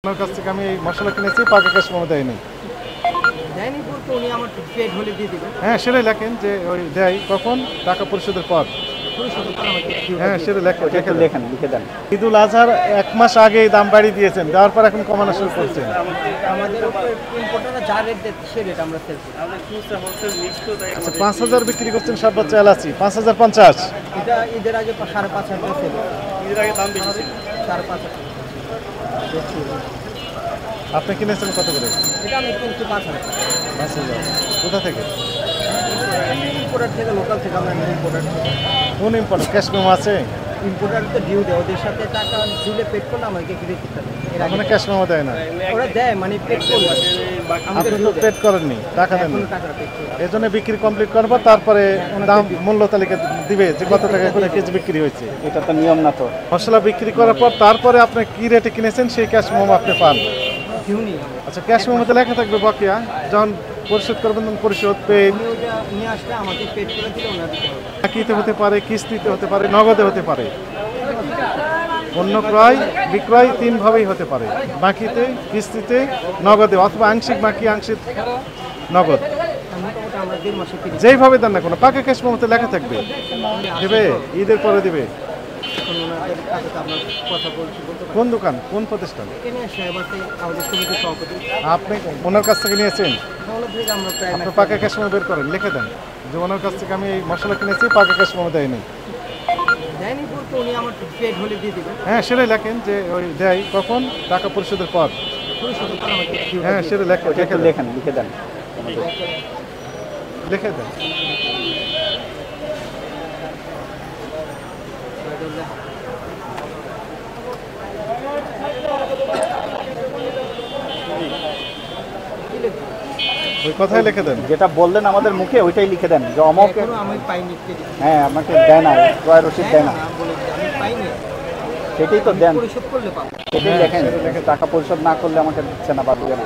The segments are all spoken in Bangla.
আপনার কাছ থেকে আমি এই মশলা কিনেছি, পাকা ক্যাশ মেমো দেয়নি। দেয়নি বলতে উনি আমার পেড হলে দিয়ে দিবেন। হ্যাঁ, সেটাই লেখেন যে ওই দেয় কখন, টাকা পরিশোধের পর। হ্যাঁ, সেটা লেখেন, লিখে দেন। ঈদুল আজহার 1 মাস আগেই দাম বাড়িয়ে দিয়েছেন, দেওয়ার পর এখন কমানো শুরু করছেন। আমাদের ইম্পোর্টাররা যা রেট দেয় সে রেট আমরা সেল করি। আচ্ছা, 5000 বিক্রি করছেন সর্বোচ্চ এলাচি, 5050। এটা ঈদের আগে 5,500 সেল। ঈদের আগে দাম বেশি ছিল 5,500। আপনি কিনেছেন কত করে? এটা আমি কিনছি 5,000। 5000। কোথা থেকে? ইম্পোর্টার থেকে, লোকাল থেকে। আমরা ইম্পোর্টার থেকে। কোন ইম্পোর্ট? ক্যাশ মেমো আছে? ইম্পোর্টার তো ডিউ দেয়, ওদের সাথে টাকা দিলে পেড করলে আমাকে রিসিপ্টটা দেয়। এর আগে মানে ক্যাশ মেমো দেয় না? ওরা দেয়, মানে পেড করলে আপনি তো পেড করেননি, টাকা দেন না। টাকা পেড করে এই জন্য বিক্রি কমপ্লিট করবো, তারপরে দাম মূল্য তালিকা দিবে যে কত টাকা করে কেজি বিক্রি হয়েছে। এটা তো নিয়ম না তো। মশলা বিক্রি করার পর তারপরে আপনি কি রেটে কিনেছেন সেই ক্যাশ মেমো আপনি পান। ডিউ নেই। আচ্ছা, ক্যাশ মেমোতে লেখা থাকবে বকেয়া, যখন পরিশোধ করবেন তখন পরিশোধ পেড। উনি ওটা নিয়ে আসলে আমাকে পেড করে দিলে ওনার দিতে হবে। বাকিতে হতে পারে, কিস্তিতে হতে পারে, নগদে হতে পারে। পণ্য ক্রয় বিক্রয় 3 ভাবেই হতে পারে, বাকিতে, কিস্তিতে, নগদে, অথবা আংশিক বাকি, আংশিক নগদ। মোটামুটি আমরা 1.5 মাসে কিনি। যেইভাবে দেন না কোনো, পাকা ক্যাশ মেমোতে লেখা থাকবে। দেবে, ঈদের পরে দেবে। এখন ওনাদের সাথে তো আপনার কথা বলতে কোন দোকান, কোন প্রতিষ্ঠান? এখানে সাহেবাতে আমাদের সমিতির সভাপতি। আপনি ওনার কাছ থেকে নিয়েছেন? ওনার থেকে আমরা প্রায় আপনি পাকা ক্যাশ মেমো বের করেন, লিখে দেন যে ওনার কাছ থেকে আমি এই মশলা কিনেছি, পাকা ক্যাশ মেমো দেয়নি। দেয়নি বলতে উনি আমার পেড হলে দিয়ে দিবেন। হ্যাঁ, সেটাই লেখেন যে ওই দেয় কখন, টাকা পরিশোধের পর। হ্যাঁ, সেটা লেখেন, লিখে দেন। লিখে দেন। ওই কথাই লিখে দেন, যেটা বললেন আমাদের মুখে ওইটাই লিখে দেন যে অমক। আমি পাইনি। হ্যাঁ, আমাকে দেয় না, ক্রয় রসিদ দেয় না। আমি পাইনি, সেটাই তো দেন, পরিশোধ করলে পাবো। সেটাই লেখেন। টাকা পরিশোধ না করলে আমাকে দিচ্ছে না বা দিবে না।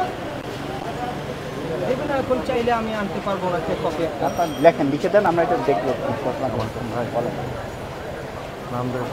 দেখুন, এখন চাইলে আমি আনতে পারবো না, কপি একটা। আপনার লেখেন, লিখে দেন, আমরা এটা দেখবো। বলেন। নাম দেন।